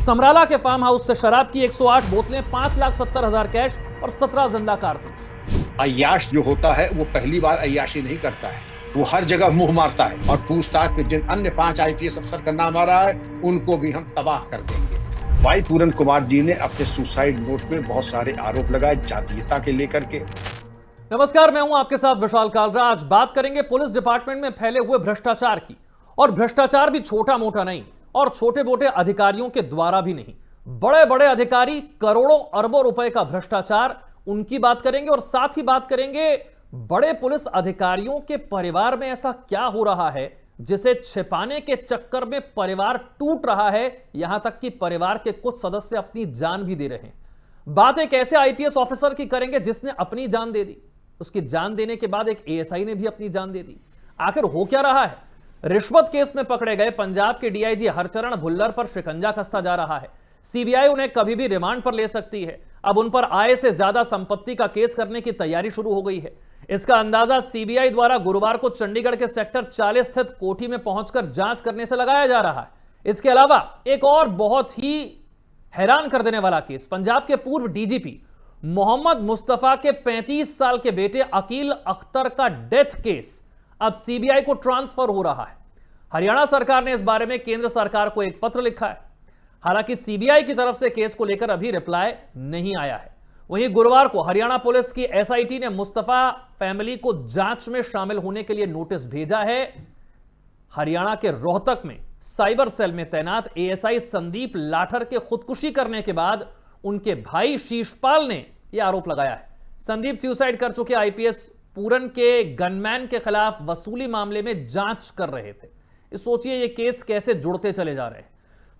समराला के farm house से शराब की 108 बोतलें, 5,70,000 कैश और 17 जिंदा कारतूस। अय्याश जो होता है वो पहली बार अय्याशी नहीं करता है, वो हर जगह मुंह मारता है। और पूछताछ में जिन अन्य 5 IPS अफसर का नाम आ रहा है उनको भी हम तबाह कर देंगे। भाई पूरन कुमार जी ने अपने सुसाइड नोट में बहुत सारे आरोप लगाए जातीयता के लेकर के। नमस्कार, मैं हूं आपके साथ विशाल कालरा। आज बात करेंगे पुलिस डिपार्टमेंट में फैले हुए भ्रष्टाचार की। और भ्रष्टाचार भी छोटा मोटा नहीं और छोटे मोटे अधिकारियों के द्वारा भी नहीं, बड़े बड़े अधिकारी, करोड़ों अरबों रुपए का भ्रष्टाचार, उनकी बात करेंगे। और साथ ही बात करेंगे बड़े पुलिस अधिकारियों के परिवार में ऐसा क्या हो रहा है जिसे छिपाने के चक्कर में परिवार टूट रहा है, यहां तक कि परिवार के कुछ सदस्य अपनी जान भी दे रहे हैं। बात एक ऐसे IPS ऑफिसर की करेंगे जिसने अपनी जान दे दी। उसकी जान देने के बाद एक ASI ने भी अपनी जान दे दी। आखिर हो क्या रहा है? रिश्वत केस में पकड़े गए पंजाब के DIG हरचरण भुल्लर पर शिकंजा कसता जा रहा है। CBI उन्हें कभी भी रिमांड पर ले सकती है। अब उन पर आय से ज्यादा संपत्ति का केस करने की तैयारी शुरू हो गई है। इसका अंदाजा CBI द्वारा गुरुवार को चंडीगढ़ के सेक्टर 40 स्थित कोठी में पहुंचकर जांच करने से लगाया जा रहा है। इसके अलावा एक और बहुत ही हैरान कर देने वाला केस, पंजाब के पूर्व DGP मोहम्मद मुस्तफा के 35 साल के बेटे अकील अख्तर का डेथ केस अब CBI को ट्रांसफर हो रहा है। हरियाणा सरकार ने इस बारे में केंद्र सरकार को एक पत्र लिखा है। हालांकि CBI की तरफ से केस को लेकर अभी रिप्लाई नहीं आया है। वहीं गुरुवार को हरियाणा पुलिस की SIT ने मुस्तफा फैमिली को जांच में शामिल होने के लिए नोटिस भेजा है। हरियाणा के रोहतक में साइबर सेल में तैनात ASI संदीप लाठर के खुदकुशी करने के बाद उनके भाई शीशपाल ने यह आरोप लगाया है। संदीप सुसाइड कर चुके IPS पूरन के गनमैन के खिलाफ वसूली मामले में जांच कर रहे थे। सोचिए ये केस कैसे जुड़ते चले जा रहे हैं।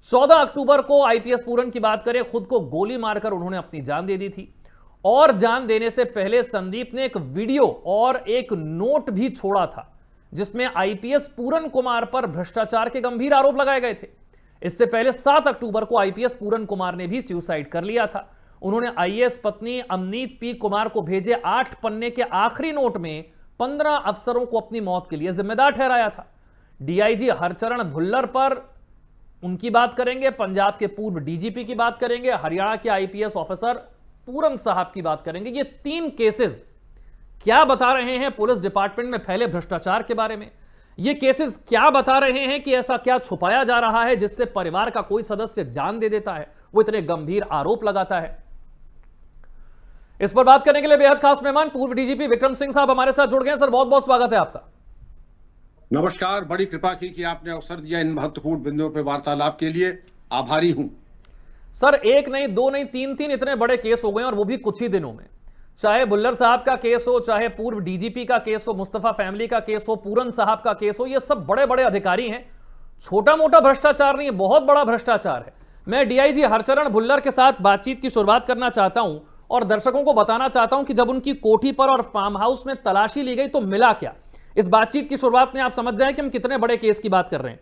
14 अक्टूबर को IPS पूरन की बात करें, खुद को गोली मारकर उन्होंने अपनी जान दे दी थी। और जान देने से पहले संदीप ने एक वीडियो और एक नोट भी छोड़ा था जिसमें IPS पूरन कुमार पर भ्रष्टाचार के गंभीर आरोप लगाए गए थे। इससे पहले 7 अक्टूबर को IPS पूरन कुमार ने भी सुसाइड कर लिया था। उन्होंने IAS पत्नी अमनीत P कुमार को भेजे 8 पन्ने के आखिरी नोट में 15 अफसरों को अपनी मौत के लिए जिम्मेदार ठहराया था। DIG हरचरण भुल्लर पर उनकी बात करेंगे, पंजाब के पूर्व DGP की बात करेंगे, हरियाणा के IPS ऑफिसर पूरन साहब की बात करेंगे। ये 3 केसेस क्या बता रहे हैं पुलिस डिपार्टमेंट में फैले भ्रष्टाचार के बारे में? ये केसेस क्या बता रहे हैं कि ऐसा क्या छुपाया जा रहा है जिससे परिवार का कोई सदस्य जान दे देता है, वो इतने गंभीर आरोप लगाता है? इस पर बात करने के लिए बेहद खास मेहमान पूर्व DGP विक्रम सिंह साहब हमारे साथ जुड़ गए हैं। सर, बहुत बहुत स्वागत है आपका। नमस्कार, बड़ी कृपा की कि आपने अवसर दिया इन महत्वपूर्ण बिंदुओं पर वार्तालाप के लिए, आभारी हूं। सर, एक नहीं, दो नहीं, तीन इतने बड़े केस हो गए और वो भी कुछ ही दिनों में। चाहे भुल्लर साहब का केस हो, चाहे पूर्व DGP का केस हो, मुस्तफा फैमिली का केस हो, पूरन साहब का केस हो, ये सब बड़े बड़े अधिकारी हैं। छोटा मोटा भ्रष्टाचार नहीं है, बहुत बड़ा भ्रष्टाचार है। मैं DIG हरचरण भुल्लर के साथ बातचीत की शुरुआत करना चाहता हूं और दर्शकों को बताना चाहता हूं कि जब उनकी कोठी पर और फार्म हाउस में तलाशी ली गई तो मिला क्या। इस बातचीत की शुरुआत में आप समझ जाएं कि हम कितने बड़े केस की बात कर रहे हैं।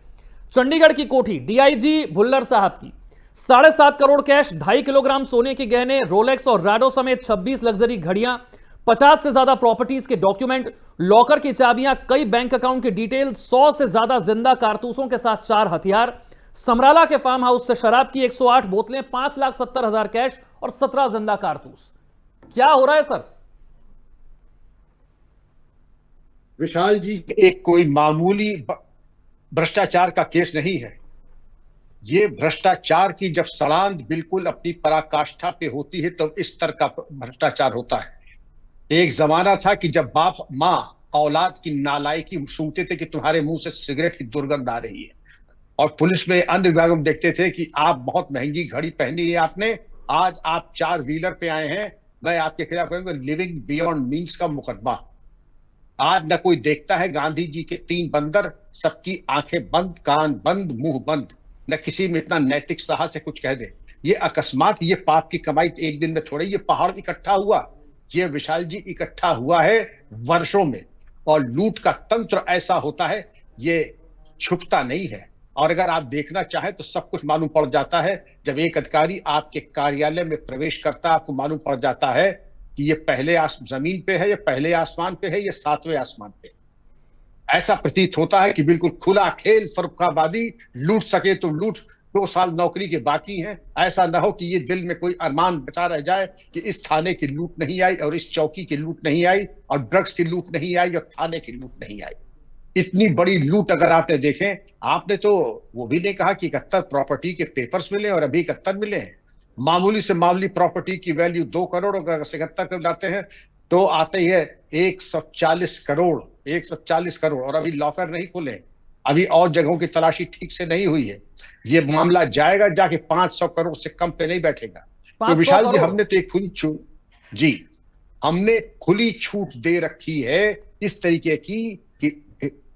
चंडीगढ़ की कोठी DIG भुल्लर साहब की 7.5 करोड़ कैश, 2.5 किलोग्राम सोने के गहने, रोलेक्स और राडो समेत 26 लग्जरी घड़ियां, 50 से ज्यादा प्रॉपर्टीज के डॉक्यूमेंट, लॉकर की चाबियां, कई बैंक अकाउंट की डिटेल, 100 से ज्यादा जिंदा कारतूसों के साथ 4 हथियार, समराला के फार्म हाउस से शराब की 108 बोतलें, 5,70,000 कैश और 17 जिंदा कारतूस। क्या हो रहा है सर? विशाल जी, एक कोई मामूली भ्रष्टाचार का केस नहीं है। ये भ्रष्टाचार की जब सड़ांध बिल्कुल अपनी पराकाष्ठा पे होती है तो इस तरह का भ्रष्टाचार होता है। एक जमाना था कि जब बाप माँ औलाद की नालायकी सूंघते थे कि तुम्हारे मुंह से सिगरेट की दुर्गंध आ रही है, और पुलिस में अन्य विभागों में देखते थे कि आप बहुत महंगी घड़ी पहनी है आपने, आज आप 4 व्हीलर पे आए हैं, मैं आपके खिलाफ करूंगा लिविंग बियॉन्ड मीन्स का मुकदमा। आज न कोई देखता है गांधी जी के 3 बंदर, सबकी आंखें बंद, कान बंद, मुंह बंद, न किसी में इतना नैतिक साहस है कुछ कह दे। ये अकस्मात, ये पाप की कमाई एक दिन में थोड़ी, ये पहाड़ इकट्ठा हुआ, ये विशाल जी इकट्ठा हुआ है वर्षों में। और लूट का तंत्र ऐसा होता है, ये छुपता नहीं है। और अगर आप देखना चाहें तो सब कुछ मालूम पड़ जाता है। जब एक अधिकारी आपके कार्यालय में प्रवेश करता है, आपको मालूम पड़ जाता है कि ये पहले जमीन पे है, ये पहले आसमान पे है, ये 7वें आसमान पे। ऐसा प्रतीत होता है कि बिल्कुल खुला खेल, फर्रुखाबादी, लूट सके तो लूट, 2 साल नौकरी के बाकी हैं। ऐसा ना हो कि ये दिल में कोई अरमान बचा रह जाए कि इस थाने की लूट नहीं आई और इस चौकी की लूट नहीं आई और ड्रग्स की लूट नहीं आई और थाने की लूट नहीं आई। इतनी बड़ी लूट अगर आपने देखें, आपने तो वो भी नहीं कहा कि 71 प्रॉपर्टी के पेपर्स मिले और अभी 71 मिले हैं। मामूली से मामूली प्रॉपर्टी की वैल्यू 2 करोड़, अगर 71 कर लाते हैं तो आते ही है 140 करोड़। 140 करोड़, और अभी लॉकर नहीं खुले, अभी और जगहों की तलाशी ठीक से नहीं हुई है। ये मामला जाएगा जाके 500 करोड़ से कम पे नहीं बैठेगा। तो 500 विशाल जी, करोड़? हमने तो एक खुली छूट, जी, हमने खुली छूट दे रखी है इस तरीके की कि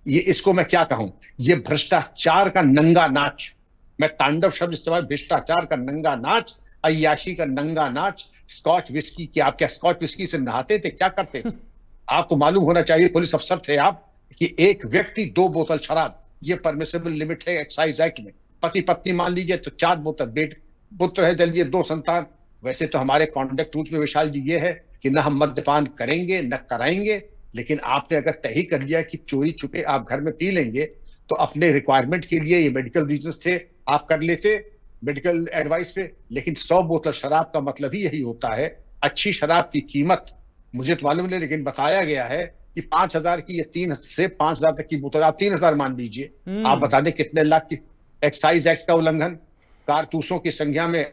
ये, इसको मैं क्या कहूं, ये भ्रष्टाचार का नंगा नाच, मैं तांडव शब्द इस्तेमाल, भ्रष्टाचार का नंगा नाच, अय्याशी का नंगा नाच। स्कॉच विस्की की, आप क्या स्कॉच विस्की से नहाते थे, क्या करते थे? आपको मालूम होना चाहिए, पुलिस अफसर थे आप, कि एक व्यक्ति 2 बोतल शराब, ये परमिसिबल लिमिट है एक्साइज एक्ट में। पति पत्नी मान लीजिए तो 4 बोतल, बेट पुत्र है चलिए 2 संतान। वैसे तो हमारे कॉन्डक्ट रूल्स में विशाल जी ये है कि न हम मद्यपान करेंगे न कराएंगे, लेकिन आपने अगर तय ही कर लिया कि चोरी छुपे आप घर में पी लेंगे, तो अपने रिक्वायरमेंट के लिए, ये मेडिकल रीजंस थे, आप कर लेते मेडिकल एडवाइस पे। लेकिन 100 बोतल शराब का मतलब ही यही होता है। अच्छी शराब की कीमत मुझे तो मालूम नहीं, लेकिन बताया गया है कि 5,000 की या 3 से 5,000 तक की बोतल, आप 3,000 मान लीजिए, आप बता दें कितने लाख की। एक्साइज एक्ट का उल्लंघन, कारतूसों की संख्या में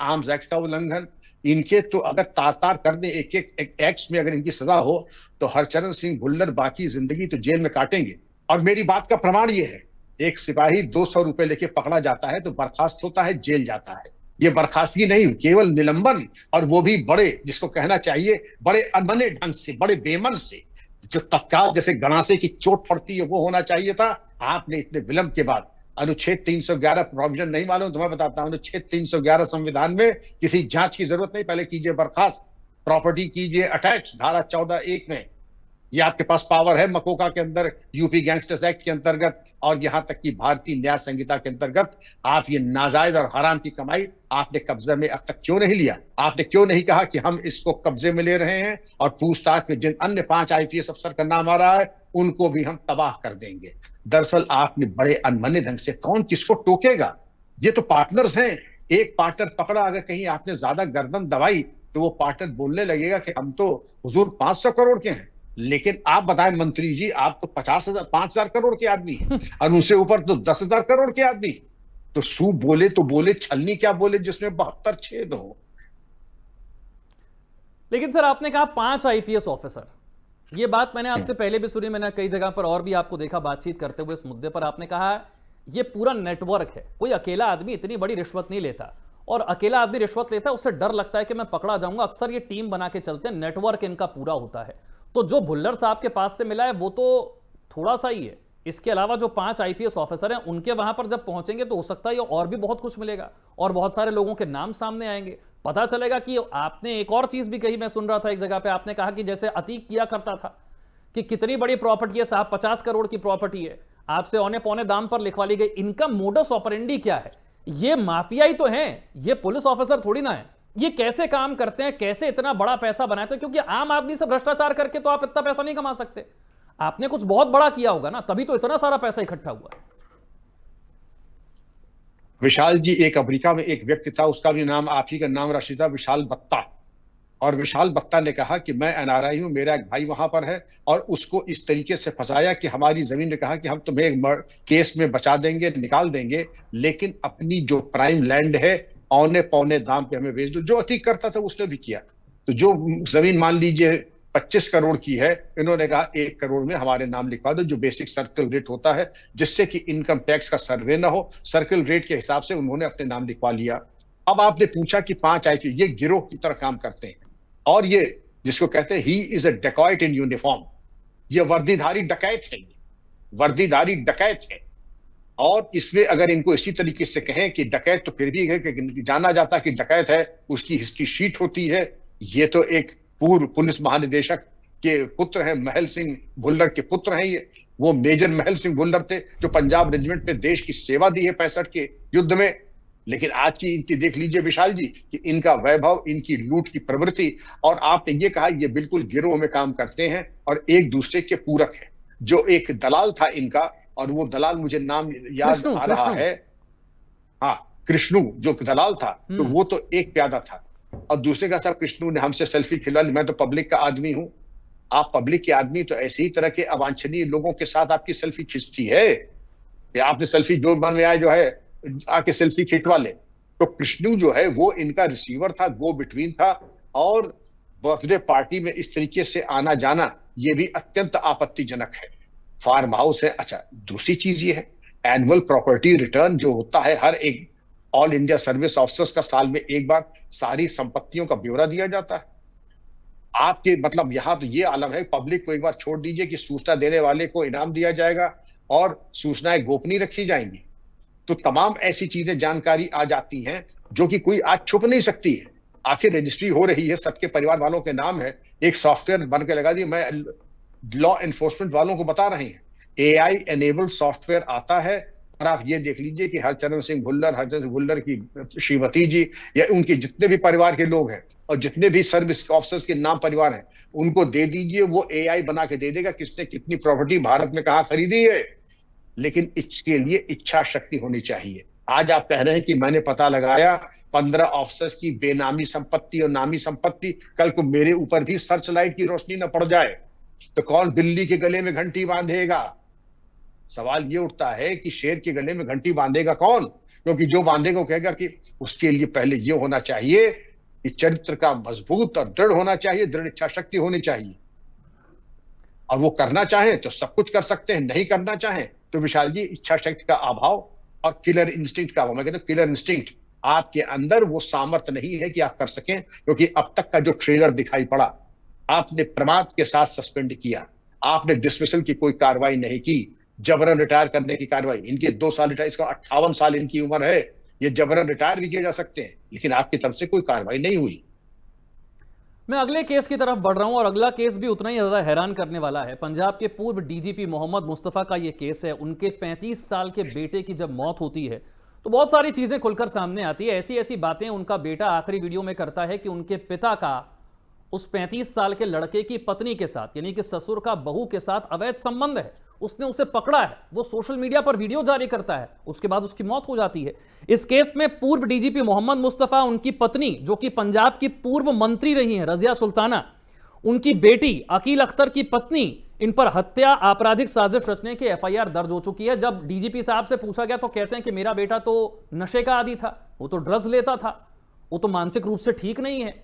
आर्म्स एक्ट का उल्लंघन, इनके तो अगर तार कर दे एक एक्ट्स में, अगर इनकी सजा हो तो हरचरण सिंह भुल्लर बाकी जिंदगी तो जेल में काटेंगे। और मेरी बात का प्रमाण ये है, एक सिपाही 200 रुपए लेके पकड़ा जाता है तो बर्खास्त होता है, जेल जाता है। ये बर्खास्तगी नहीं, केवल निलंबन, और वो भी बड़े, जिसको कहना चाहिए बड़े अनबने ढंग से, बड़े बेमन से, जो तत्काल जैसे गणासे की चोट पड़ती है वो होना चाहिए था। आपने इतने विलंब के बाद अनुच्छेद 311 प्रोविजन नहीं मालूम तो मैं बताता हूं, अनुच्छेद 311 संविधान में किसी जांच की जरूरत नहीं, पहले कीजिए बर्खास्त, प्रॉपर्टी कीजिए अटैच, धारा 14(1) में ये आपके पास पावर है, मकोका के अंदर, यूपी गैंगस्टर्स एक्ट के अंतर्गत, और यहां तक कि भारतीय न्याय संहिता के अंतर्गत। आप ये नाजायज और हराम की कमाई आपने कब्जे में अब तक क्यों नहीं लिया? आपने क्यों नहीं कहा कि हम इसको कब्जे में ले रहे हैं और पूछताछ में जिन अन्य 5 IPS अफसर का नाम आ रहा है उनको भी हम तबाह कर देंगे? दरअसल आपने बड़े अनबने ढंग से, कौन किसको टोकेगा? ये तो पार्टनर्स हैं। एक पार्टनर पकड़ा, अगर कहीं आपने ज्यादा गर्दन दबाई तो वो पार्टनर बोलने लगेगा कि हम तो हुजूर 500 करोड़ के हैं। लेकिन आप बताएं मंत्री जी, आप तो 5,000 करोड़ के आदमी हैं और उनसे ऊपर तो 10,000 करोड़ के आदमी। तो सूप बोले तो बोले, छलनी क्या बोले जिसमें 72 छेद हो। लेकिन सर, आपने कहा 5 IPS ऑफिसर, ये बात मैंने आपसे पहले भी सुनी, मैंने कई जगह पर और भी आपको देखा बातचीत करते हुए इस मुद्दे पर। आपने कहा ये पूरा नेटवर्क है, कोई अकेला आदमी इतनी बड़ी रिश्वत नहीं लेता, और अकेला आदमी रिश्वत लेता है उससे डर लगता है कि मैं पकड़ा जाऊंगा। अक्सर ये टीम बना के चलते हैं, नेटवर्क इनका पूरा होता है। तो जो भुल्लर साहब के पास से मिला है वो तो थोड़ा सा ही है, इसके अलावा जो 5 IPS ऑफिसर हैं उनके वहां पर जब पहुंचेंगे तो हो सकता है और भी बहुत कुछ मिलेगा और बहुत सारे लोगों के नाम सामने आएंगे। पता चलेगा कि आपने एक और चीज भी कही, मैं सुन रहा था एक जगह पे, आपने कहा कि जैसे अतीक किया करता था कि कितनी बड़ी प्रॉपर्टी है साहब, 50 करोड़ की प्रॉपर्टी है, आपसे औने पौने दाम पर लिखवा ली गई। इनका मोडस ऑपरेंडी क्या है? ये माफिया ही तो है, ये पुलिस ऑफिसर थोड़ी ना है। ये कैसे काम करते हैं, कैसे इतना बड़ा पैसा बनाते हैं? क्योंकि आम आदमी से भ्रष्टाचार करके तो आप इतना पैसा नहीं कमा सकते, आपने कुछ बहुत बड़ा किया होगा ना, तभी तो इतना सारा पैसा इकट्ठा हुआ। विशाल जी, एक अमेरिका में एक व्यक्ति था, उसका भी नाम आप ही का नाम राशि था, विशाल बत्ता। और विशाल बत्ता ने कहा कि मैं NRI हूं, मेरा एक भाई वहां पर है, और उसको इस तरीके से फंसाया कि हमारी जमीन ने कहा कि हम तुम्हें एक केस में बचा देंगे, निकाल देंगे, लेकिन अपनी जो प्राइम लैंड है औने पौने दाम पे हमें बेच दो। जो अतीक करता था उसने भी किया। तो जो जमीन मान लीजिए 25 करोड़ की है, इन्होंने कहा 1 करोड़ में हमारे नाम लिखवा दो, जो बेसिक सर्किल रेट होता है, जिससे कि इनकम टैक्स का सर्वे ना हो। सर्किल रेट के हिसाब से उन्होंने अपने नाम लिखवा लिया। अब आपने पूछा कि 5 IPS, ये गिरोह की तरह काम करते हैं, और ये जिसको कहते हैं he is a dacoit in uniform, ये वर्दीधारी डकैत है, वर्दीधारी डकैत है। और इसमें अगर इनको इसी तरीके से कहें कि डकैत तो फिर भी है, कि जाना जाता कि डकैत है, उसकी हिस्ट्री शीट होती है। ये तो एक पूर्व पुलिस महानिदेशक के पुत्र हैं, महल सिंह भुल्लर के पुत्र हैं ये। वो मेजर महल सिंह भुल्लर थे जो पंजाब रेजिमेंट में देश की सेवा दी है 65 के युद्ध में। लेकिन आज की इनकी देख लीजिए विशाल जी कि इनका वैभव, इनकी लूट की प्रवृत्ति, और आपने ये कहा ये बिल्कुल गिरोह में काम करते हैं और एक दूसरे के पूरक है। जो एक दलाल था इनका, और वो दलाल मुझे नाम याद कृष्णु, आ रहा कृष्णु। है। हाँ, कृष्णु जो दलाल था, तो वो तो एक प्यादा था, और दूसरे का साहब कृष्णु ने हमसे सेल्फी खिलवा ली। मैं तो पब्लिक का आदमी हूं, आप पब्लिक के आदमी, तो ऐसे ही तरह के अवांछनीय लोगों के साथ आपकी सेल्फी खिंचती है कि आपने सेल्फी जो बन में आए जो है आके सेल्फी खिंचवा ले। तो कृष्णु जो है वो इनका रिसीवर था, गो बिटवीन था, और बर्थडे पार्टी में इस तरीके से आना जाना ये भी अत्यंत आपत्तिजनक है। फार्म हाउस है। अच्छा, दूसरी चीज ये है, एनुअल प्रॉपर्टी रिटर्न जो होता है हर एक ऑल इंडिया सर्विस ऑफिसर्स का साल में एक बार सारी संपत्तियों का ब्यौरा दिया जाता है। आपके मतलब यहां तो ये आलम है, पब्लिक को एक बार छोड़ दीजिए कि सूचना देने वाले को इनाम दिया जाएगा और सूचनाएं गोपनीय रखी जाएंगी। तो तमाम ऐसी चीजें जानकारी आ जाती हैं जो कि कोई आज छुप नहीं सकती है। आखिर रजिस्ट्री हो रही है, सबके परिवार वालों के नाम है, एक सॉफ्टवेयर बन के लगा दिए। मैं लॉ एनफोर्समेंट वालों को बता रहे हैं, एआई एनेबल्ड सॉफ्टवेयर आता है, और आप ये देख लीजिए कि हरचरण सिंह भुल्लर की श्रीमती जी या उनके जितने भी परिवार के लोग हैं और जितने भी सर्विस ऑफिसर्स के नाम परिवार हैं, उनको दे दीजिए, वो एआई बना के दे देगा किसने कितनी प्रॉपर्टी भारत में कहां खरीदी है। लेकिन इसके लिए इच्छा शक्ति होनी चाहिए। आज आप कह रहे हैं कि मैंने पता लगाया 15 ऑफिसर्स की बेनामी संपत्ति और नामी संपत्ति, कल को मेरे ऊपर भी सर्च लाइट की रोशनी न पड़ जाए तो कौन बिल्ली के गले में घंटी बांधेगा। सवाल ये उठता है कि शेर के गले में घंटी बांधेगा कौन, क्योंकि जो बांधेगा वो कहेगा कि उसके लिए पहले ये होना चाहिए कि चरित्र का मजबूत और दृढ़ होना चाहिए, दृढ़ इच्छा शक्ति होनी चाहिए, और वो करना चाहे तो सब कुछ कर सकते हैं, नहीं करना चाहे तो विशाल जी इच्छा शक्ति का अभाव और किलर इंस्टिंक्ट का अभाव। मैं कहता हूं किलर इंस्टिंक्ट, आपके अंदर वो सामर्थ्य नहीं है कि आप कर सकें, क्योंकि अब तक का जो ट्रेलर दिखाई पड़ा, आपने प्रमाद के साथ सस्पेंड किया, आपने डिसमिसल की कोई कार्रवाई नहीं की, जबरन रिटायर करने की कार्रवाई, इनके 2 साल रिटायर, इसका 58 साल इनकी उम्र है, ये जबरन रिटायर भी किए जा सकते हैं, लेकिन आपकी तरफ से कोई कार्रवाई नहीं हुई। मैं अगले केस की तरफ बढ़ रहा हूं और अगला केस भी उतना ही ज्यादा हैरान करने वाला है। पंजाब के पूर्व डीजीपी मोहम्मद मुस्तफा का यह केस है। उनके 35 साल के बेटे की जब मौत होती है तो बहुत सारी चीजें खुलकर सामने आती है। ऐसी ऐसी बातें उनका बेटा आखिरी वीडियो में करता है कि उनके पिता का उस 35 साल के लड़के की पत्नी के साथ, यानी कि ससुर का बहू के साथ अवैध संबंध है, उसने उसे पकड़ा है, वो सोशल मीडिया पर वीडियो जारी करता है, उसके बाद उसकी मौत हो जाती है। इस केस में पूर्व डीजीपी मोहम्मद मुस्तफा, उनकी पत्नी जो कि पंजाब की पूर्व मंत्री रही हैं रजिया सुल्ताना, उनकी बेटी अकील अख्तर की पत्नी, इन पर हत्या आपराधिक साजिश रचने की एफआईआर दर्ज हो चुकी है। जब डीजीपी साहब से पूछा गया तो कहते हैं कि मेरा बेटा तो नशे का आदी था, वो तो ड्रग्स लेता था, वो तो मानसिक रूप से ठीक नहीं है।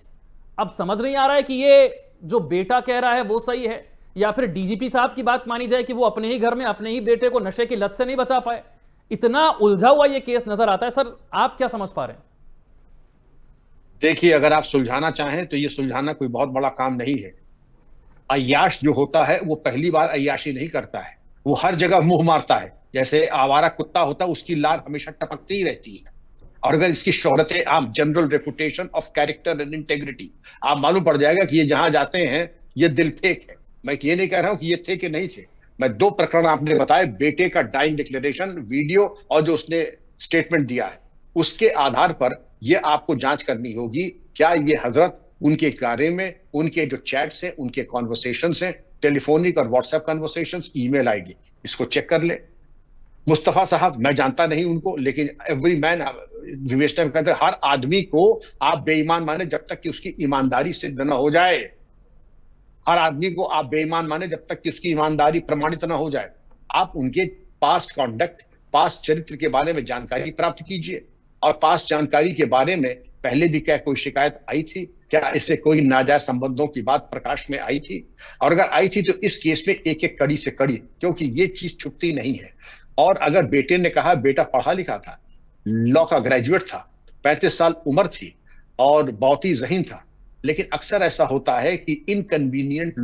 अब समझ नहीं आ रहा है कि ये जो बेटा कह रहा है वो सही है या फिर डीजीपी साहब की बात मानी जाए कि वो अपने ही घर में अपने ही बेटे को नशे की लत से नहीं बचा पाए। इतना उलझा हुआ ये केस नजर आता है। सर, आप क्या समझ पा रहे हैं? देखिए, अगर आप सुलझाना चाहें तो ये सुलझाना कोई बहुत बड़ा काम नहीं है। अय्याश जो होता है वो पहली बार अय्याशी नहीं करता है, वो हर जगह मुंह मारता है। जैसे आवारा कुत्ता होता है, उसकी लार हमेशा टपकती ही रहती है। और अगर इसकी शोहरतें आम, general reputation of character and integrity, आप मालूम पड़ जाएगा कि ये जहां जाते हैं ये दिल फेक है। मैं ये नहीं कह रहा हूं कि ये थे कि नहीं थे। मैं 2 प्रकरण आपने बताए, बेटे का डाइंग डिक्लेरेशन वीडियो और जो उसने स्टेटमेंट दिया है, उसके आधार पर ये आपको जांच करनी होगी क्या ये हजरत उनके बारे में, उनके जो चैट्स हैं, उनके कॉन्वर्सेशंस हैं, टेलीफोनिक और व्हाट्सएप कॉन्वर्सेशंस, ईमेल आईडी, इसको चेक कर ले। मुस्तफा साहब मैं जानता नहीं उनको, लेकिन एवरी मैन, विवेश कहते हैं हर आदमी को आप बेईमान माने जब तक कि उसकी ईमानदारी सिद्ध न हो जाए। हर आदमी को आप बेईमान माने जब तक कि उसकी ईमानदारी प्रमाणित न हो जाए। आप उनके पास्ट कॉन्डक्ट, पास्ट चरित्र के बारे में जानकारी प्राप्त कीजिए, और पास्ट जानकारी के बारे में पहले भी क्या कोई शिकायत आई थी, क्या इससे कोई नाजायज संबंधों की बात प्रकाश में आई थी, और अगर आई थी तो इस केस में एक एक कड़ी से कड़ी, क्योंकि ये चीज छुपती नहीं है। और अगर बेटे ने कहा बेटा पढ़ा लिखा था, लॉ का ग्रेजुएट था, 35 साल उम्र थी और बहुत ही ज़हीन था, लेकिन अक्सर ऐसा होता है कि इनकन्वीनियंट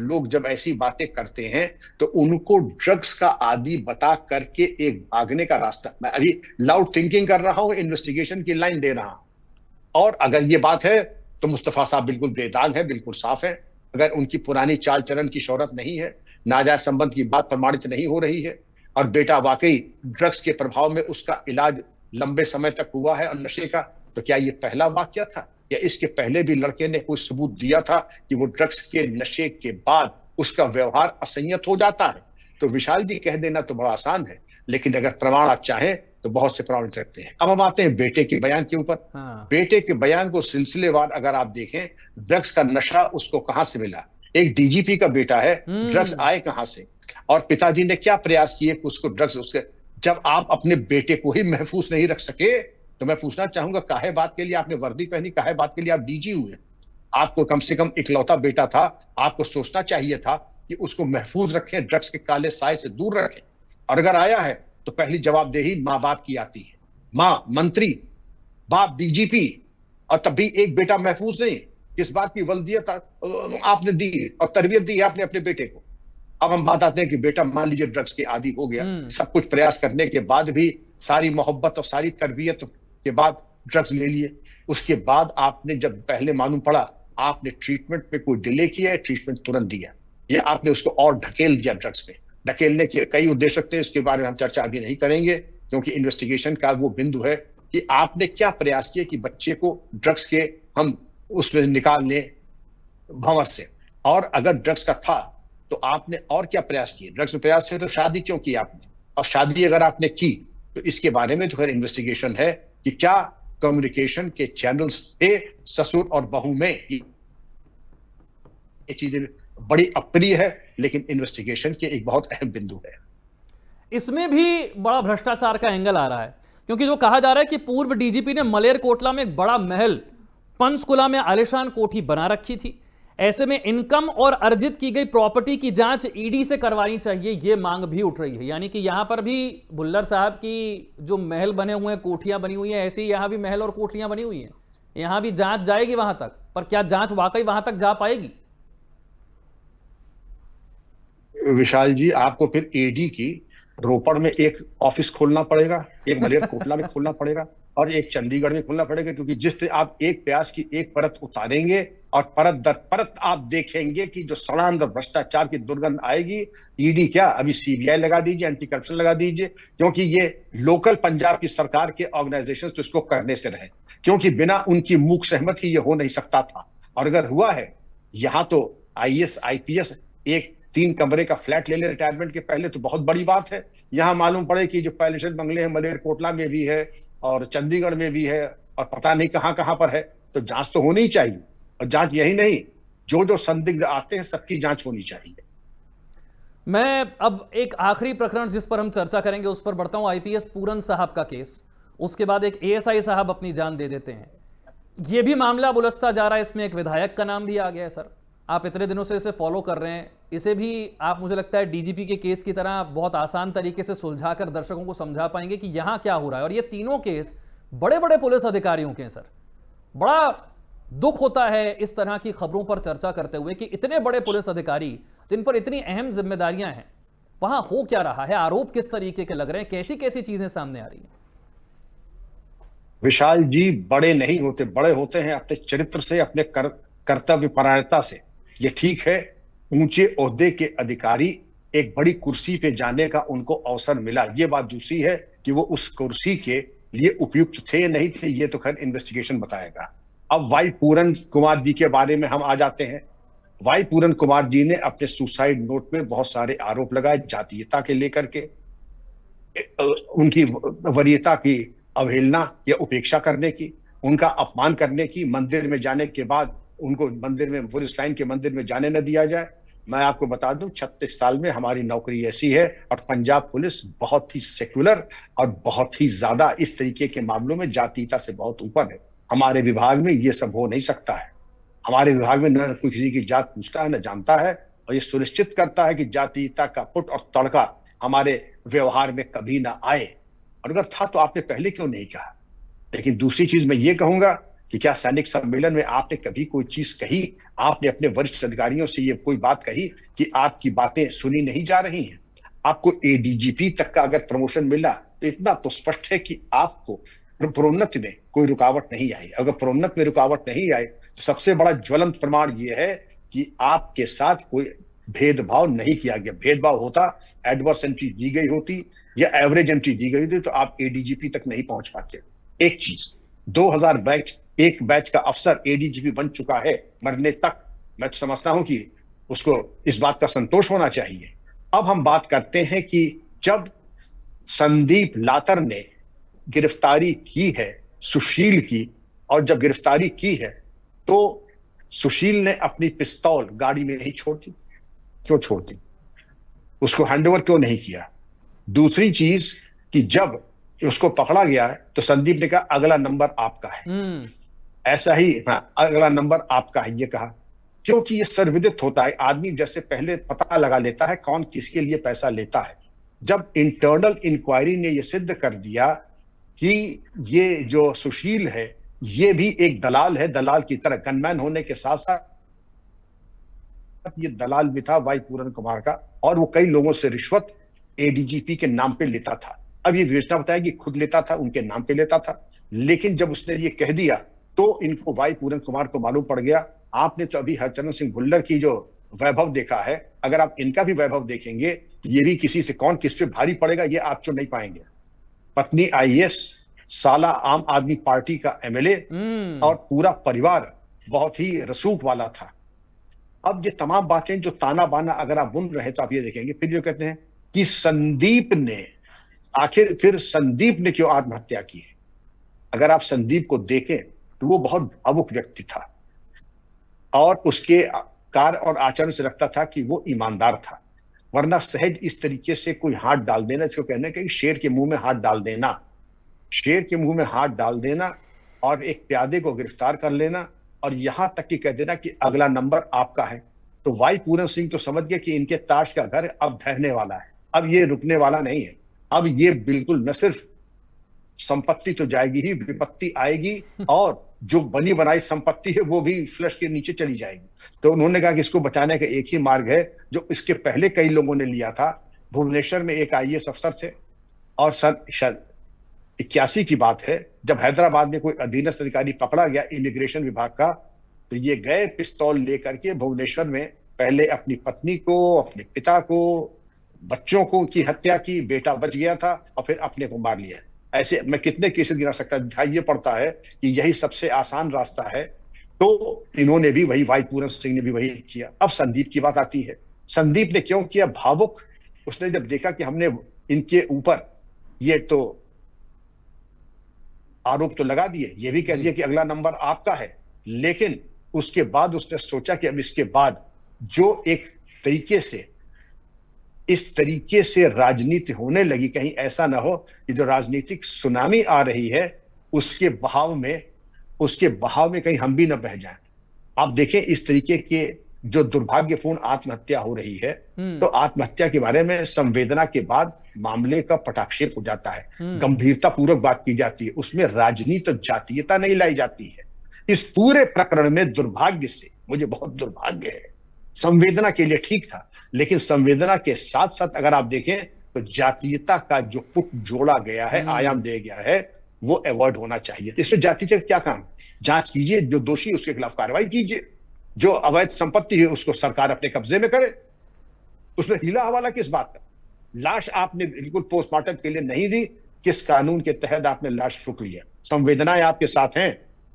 लोग जब ऐसी बातें करते हैं तो उनको ड्रग्स का आदी बता करके एक भागने का रास्ता, मैं अभी लाउड थिंकिंग कर रहा हूं, इन्वेस्टिगेशन की लाइन दे रहा हूं। और अगर ये बात है तो मुस्तफा साहब बिल्कुल बेदाग है, बिल्कुल साफ है। अगर उनकी पुरानी चाल चलन की शोहरत नहीं है, नाजायज संबंध की बात प्रमाणित नहीं हो रही है, और बेटा वाकई ड्रग्स के प्रभाव में उसका इलाज लंबे समय तक हुआ है और नशे का, तो क्या ये पहला वाकया था या इसके पहले भी लड़के ने कोई सबूत दिया था कि वो ड्रग्स के नशे के बाद उसका व्यवहार असंयत हो जाता है? तो विशाल जी कह देना तो बड़ा आसान है, लेकिन अगर प्रमाण आप चाहें तो बहुत से प्रमाण सकते हैं। अब हम आते हैं बेटे के बयान के ऊपर। बेटे के बयान को सिलसिलेवार अगर आप देखें, ड्रग्स का नशा उसको कहां से मिला, एक डीजीपी का बेटा है, ड्रग्स आए कहां से, और पिताजी ने क्या प्रयास किए कि उसको ड्रग्स उसके, जब आप अपने बेटे को ही महफूज नहीं रख सके तो मैं पूछना चाहूंगा काहे बात के लिए आपने वर्दी पहनी, काहे बात के लिए आप डीजी हुए? आपको कम से कम इकलौता बेटा था, आपको सोचना चाहिए था कि उसको महफूज रखें, ड्रग्स के काले साए से दूर रखें। और अगर आया है तो पहली जवाबदेही माँ बाप की आती है। माँ मंत्री, बाप डीजीपी, और तब भी एक बेटा महफूज नहीं। किस बात की वल्दियत आपने दी और तरबियत दी है आपने अपने बेटे को। अब हम बात आते हैं कि बेटा मान लीजिए ड्रग्स के आदी हो गया, सब कुछ प्रयास करने के बाद भी, सारी मोहब्बत और सारी तरबियत के बाद ड्रग्स ले लिए। उसके बाद आपने जब पहले मालूम पड़ा, आपने ट्रीटमेंट पे कोई डिले किया है, ट्रीटमेंट तुरंत दिया, या आपने उसको और ढकेल दिया ड्रग्स पे। ढकेलने के कई उद्देश्य थे, इसके बारे में हम चर्चा अभी नहीं करेंगे, क्योंकि इन्वेस्टिगेशन का वो बिंदु है कि आपने क्या प्रयास किए कि बच्चे को ड्रग्स के हम उसमें निकाल लें भंवर से। और अगर ड्रग्स का था तो आपने और क्या प्रयास किए? ड्रग्स में प्रयास है तो शादी क्यों की आपने? और शादी अगर आपने की तो इसके बारे में तो खैर इन्वेस्टिगेशन है कि क्या कम्युनिकेशन के चैनल्स थे ससुर और बहू में। ये चीजें बड़ी अप्रिय है, लेकिन इन्वेस्टिगेशन के एक बहुत अहम बिंदु है। इसमें भी बड़ा भ्रष्टाचार का एंगल आ रहा है, क्योंकि जो कहा जा रहा है कि पूर्व डीजीपी ने मलेरकोटला में एक बड़ा महल, पंचकुला में आलिशान कोठी बना रखी थी। ऐसे में इनकम और अर्जित की गई प्रॉपर्टी की जांच ईडी से करवानी चाहिए, यह मांग भी उठ रही है। यानी कि यहां पर भी भुल्लर साहब की जो महल बने हुए हैं, कोठियां बनी हुई हैं, ऐसी यहां भी महल और कोठियां बनी हुई हैं। यहां भी जांच जाएगी वहां तक, पर क्या जांच वाकई वहां तक जा पाएगी? विशाल जी, आपको फिर ईडी की रोपड़ में एक ऑफिस खोलना पड़ेगा, एक मलेरकोटला में खोलना पड़ेगा और एक चंडीगढ़ में खोलना पड़ेगा, क्योंकि जिससे आप एक प्याज की एक परत उतारेंगे और परत दर परत आप देखेंगे कि जो सड़ांध और भ्रष्टाचार की दुर्गंध आएगी। ईडी क्या, अभी सीबीआई लगा दीजिए, एंटी करप्शन लगा दीजिए, क्योंकि ये लोकल पंजाब की सरकार के ऑर्गेनाइजेशन तो इसको करने से रहे, क्योंकि बिना उनकी मूक सहमति ये हो नहीं सकता था। और अगर हुआ है, यहाँ तो आईएएस आईपीएस एक 3 कमरे का फ्लैट ले ले रिटायरमेंट के पहले तो बहुत बड़ी बात है। यहाँ मालूम पड़े कि जो पैलेसेस बंगले हैं मलेरकोटला में भी है और चंडीगढ़ में भी है और पता नहीं कहां कहां पर है, तो जांच तो होनी चाहिए। और जांच यही नहीं, जो जो संदिग्ध आते हैं सबकी जांच होनी चाहिए। मैं अब एक आखिरी प्रकरण जिस पर हम चर्चा करेंगे उस पर बढ़ता हूं, आईपीएस पूरन साहब का केस। उसके बाद एक एएसआई साहब अपनी जान दे देते हैं। यह भी मामला बुलस्ता जा रहा है, इसमें एक विधायक का नाम भी आ गया है। सर, आप इतने दिनों से इसे फॉलो कर रहे हैं, इसे भी आप मुझे लगता है डीजीपी के केस की तरह बहुत आसान तरीके से सुलझाकर दर्शकों को समझा पाएंगे कि यहां क्या हो रहा है। और ये तीनों केस बड़े बड़े पुलिस अधिकारियों के हैं। सर, बड़ा दुख होता है इस तरह की खबरों पर चर्चा करते हुए कि इतने बड़े पुलिस अधिकारी जिन पर इतनी अहम जिम्मेदारियां हैं, वहां हो क्या रहा है, आरोप किस तरीके के लग रहे हैं, कैसी कैसी चीजें सामने आ रही हैं? विशाल जी, बड़े नहीं होते, बड़े होते हैं अपने चरित्र से, अपने कर्तव्य परायणता से। ये ठीक है, ऊंचे ओहदे के अधिकारी एक बड़ी कुर्सी पे जाने का उनको अवसर मिला, ये बात दूसरी है कि वो उस कुर्सी के लिए उपयुक्त थे नहीं थे, ये तो खैर इन्वेस्टिगेशन बताएगा। अब वाई पूरन कुमार जी के बारे में हम आ जाते हैं। वाई पूरन कुमार जी ने अपने सुसाइड नोट में बहुत सारे आरोप लगाए जातीयता के लेकर के, उनकी वरीयता की अवहेलना या उपेक्षा करने की, उनका अपमान करने की, मंदिर में जाने के बाद उनको मंदिर में, पुलिस लाइन के मंदिर में जाने न दिया जाए। मैं आपको बता दूं, 36 साल में हमारी नौकरी ऐसी है, और पंजाब पुलिस बहुत ही सेक्युलर और बहुत ही ज्यादा इस तरीके के मामलों में जातीयता से बहुत ऊपर है। हमारे विभाग में ये सब हो नहीं सकता है। हमारे विभाग में न कोई किसी की जात पूछता है, न जानता है, और ये सुनिश्चित करता है कि जातीयता का पुट और तड़का हमारे व्यवहार में कभी ना आए। और अगर था तो आपने पहले क्यों नहीं कहा? लेकिन दूसरी चीज मैं ये कहूंगा कि क्या सैनिक सम्मेलन में आपने कभी कोई चीज कही, आपने अपने वरिष्ठ अधिकारियों से ये कोई बात कही कि आपकी बातें सुनी नहीं जा रही हैं? आपको एडीजीपी तक का अगर प्रमोशन मिला तो इतना तो स्पष्ट है कि आपको प्रोन्नति में कोई रुकावट नहीं आई। अगर प्रोन्नति में रुकावट नहीं आई तो सबसे बड़ा ज्वलंत प्रमाण यह है कि आपके साथ कोई भेदभाव नहीं किया गया। भेदभाव होता, एडवर्स एंट्री दी गई होती या एवरेज एंट्री दी गई होती, तो आप एडीजीपी तक नहीं पहुंच पाते। एक चीज, 2000 बैच, एक बैच का अफसर एडीजीपी बन चुका है मरने तक। मैं तो समझता हूं कि उसको इस बात का संतोष होना चाहिए। अब हम बात करते हैं कि जब संदीप लातर ने गिरफ्तारी की है सुशील की, और जब गिरफ्तारी की है तो सुशील ने अपनी पिस्तौल गाड़ी में नहीं छोड़ दी। क्यों छोड़ दी? उसको हैंडओवर क्यों नहीं किया? दूसरी चीज कि जब उसको पकड़ा गया है तो संदीप ने कहा अगला नंबर आपका है। ऐसा ही, हाँ, अगला नंबर आपका है ये कहा, क्योंकि ये सर्वविदित होता है। आदमी जैसे पहले पता लगा लेता है कौन किसके लिए पैसा लेता है। जब इंटरनल इंक्वायरी ने ये सिद्ध कर दिया कि ये जो सुशील है ये भी एक दलाल है, दलाल की तरह गनमैन होने के साथ साथ ये दलाल भी था वाई पूरन कुमार का, और वो कई लोगों से रिश्वत एडीजीपी के नाम पे लेता था। अब ये विवेचना बताया कि खुद लेता था, उनके नाम पे लेता था, लेकिन जब उसने ये कह दिया तो इनको वाई पूरन कुमार को मालूम पड़ गया। आपने तो अभी हरचरण सिंह भुल्लर की जो वैभव देखा है, अगर आप इनका भी वैभव देखेंगे, ये भी किसी से कौन किस पे भारी पड़ेगा ये आप चुन नहीं पाएंगे। पत्नी आईएएस, साला आम आदमी पार्टी का एमएलए, और पूरा परिवार बहुत ही रसूख वाला था। अब ये तमाम बातें जो ताना बाना अगर आप बुन रहे तो आप ये देखेंगे, फिर जो कहते हैं कि संदीप ने, आखिर फिर संदीप ने क्यों आत्महत्या की है? अगर आप संदीप को देखें तो वो बहुत भावुक व्यक्ति था और उसके कार्य और आचरण से लगता था कि वो ईमानदार था, वरना सहज इस तरीके से कोई हाथ डाल देना, इसको कहने का कि शेर के मुंह में हाथ डाल देना, शेर के मुंह में हाथ डाल देना और एक प्यादे को गिरफ्तार कर लेना और यहां तक कि कह देना कि अगला नंबर आपका है। तो वाई पूरन सिंह तो समझ गए कि इनके ताश का घर अब ढहने वाला है, अब ये रुकने वाला नहीं है। अब ये बिल्कुल न सिर्फ संपत्ति तो जाएगी ही, विपत्ति आएगी और जो बनी बनाई संपत्ति है वो भी फ्लश के नीचे चली जाएगी। तो उन्होंने कहा कि इसको बचाने का एक ही मार्ग है जो इसके पहले कई लोगों ने लिया था। भुवनेश्वर में एक आईएएस अफसर थे और सन 81 की बात है, जब हैदराबाद में कोई अधीनस्थ अधिकारी पकड़ा गया इमिग्रेशन विभाग का, तो ये गए पिस्तौल लेकर के भुवनेश्वर में पहले अपनी पत्नी को, अपने पिता को, बच्चों को की हत्या की, बेटा बच गया था और फिर अपने को मार लिया। ऐसे मैं कितने केसेस गिना सकता, दिखाई ये पड़ता है कि यही सबसे आसान रास्ता है। तो इन्होंने भी वही, वाई पूरन सिंह ने भी वही किया। अब संदीप की बात आती है, संदीप ने क्यों किया? भावुक। उसने जब देखा कि हमने इनके ऊपर ये तो आरोप तो लगा दिए, ये भी कह दिया कि अगला नंबर आपका है, लेकिन उसके बाद उसने सोचा कि अब इसके बाद जो एक तरीके से, इस तरीके से राजनीति होने लगी, कहीं ऐसा ना हो कि जो राजनीतिक सुनामी आ रही है उसके बहाव में कहीं हम भी न बह जाएं। आप देखें इस तरीके के जो दुर्भाग्यपूर्ण आत्महत्या हो रही है, तो आत्महत्या के बारे में संवेदना के बाद मामले का पटाक्षेप हो जाता है, गंभीरता पूर्वक बात की जाती है, उसमें राजनीति और जातीयता नहीं लाई जाती है। इस पूरे प्रकरण में दुर्भाग्य से, मुझे बहुत दुर्भाग्य है, संवेदना के लिए ठीक था, लेकिन संवेदना के साथ साथ अगर आप देखें तो जातीयता का जो पुट जोड़ा गया है, आयाम दिया गया है, वो अवॉइड होना चाहिए। तो इसमें जातीयता का क्या काम? जांच कीजिए, जो दोषी उसके खिलाफ कार्रवाई कीजिए, जो अवैध संपत्ति है उसको सरकार अपने कब्जे में करे। उसमें हीला हवाला किस बात का? लाश आपने बिल्कुल पोस्टमार्टम के लिए नहीं दी, किस कानून के तहत आपने लाश फूंक लिया? संवेदनाएं आपके साथ हैं,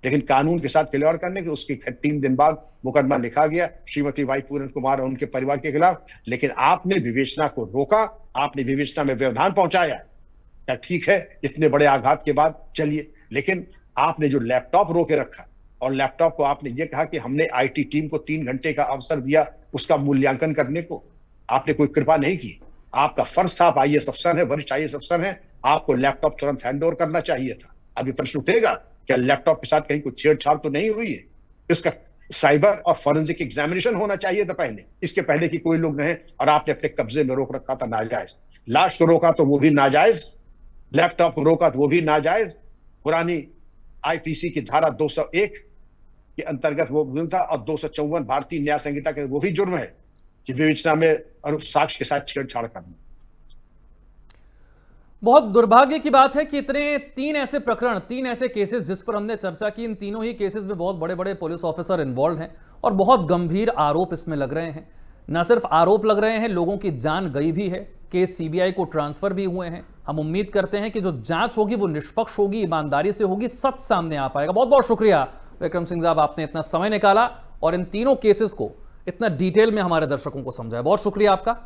लेकिन कानून के साथ खिलवाड़ करने के उसके 3 दिन बाद मुकदमा लिखा गया श्रीमती वाई पूरन कुमार और उनके परिवार के खिलाफ, लेकिन आपने विवेचना को रोका, आपने विवेचना में व्यवधान पहुंचाया। क्या ठीक है, इतने बड़े आघात के बाद चलिए, लेकिन आपने जो लैपटॉप रोके रखा और लैपटॉप को आपने ये कहा कि हमने आईटी टीम को 3 घंटे का अवसर दिया उसका मूल्यांकन करने को, आपने कोई कृपा नहीं की। आपका फर्ज था, आप आईएएस अफसर है, वरिष्ठ आईएएस अफसर है, आपको लैपटॉप तुरंत हैंडओवर करना चाहिए था। अभी प्रश्न उठेगा, क्या लैपटॉप के साथ कहीं कुछ छेड़छाड़ तो नहीं हुई है? इसका साइबर और फॉरेंसिक एग्जामिनेशन होना चाहिए था पहले, इसके पहले कि कोई लोग रहे, और आपने अपने कब्जे में रोक रखा था नाजायज। लाश को रोका तो वो भी नाजायज, लैपटॉप को रोका तो वो भी नाजायज। पुरानी आईपीसी की धारा 201 के अंतर्गत वो जुर्म था, और 254 भारतीय न्याय संहिता के वो भी जुर्म है कि विवेचना में और साक्ष्य के साथ छेड़छाड़ करना। बहुत दुर्भाग्य की बात है कि इतने 3 ऐसे प्रकरण, 3 ऐसे केसेस जिस पर हमने चर्चा की, इन तीनों ही केसेस में बहुत बड़े बड़े पुलिस ऑफिसर इन्वॉल्व हैं और बहुत गंभीर आरोप इसमें लग रहे हैं। न सिर्फ आरोप लग रहे हैं, लोगों की जान गई भी है, केस सीबीआई को ट्रांसफर भी हुए हैं। हम उम्मीद करते हैं कि जो जांच होगी वो निष्पक्ष होगी, ईमानदारी से होगी, सच सामने आ पाएगा। बहुत बहुत शुक्रिया विक्रम सिंह साहब, आपने इतना समय निकाला और इन तीनों केसेस को इतना डिटेल में हमारे दर्शकों को समझाया। बहुत शुक्रिया आपका।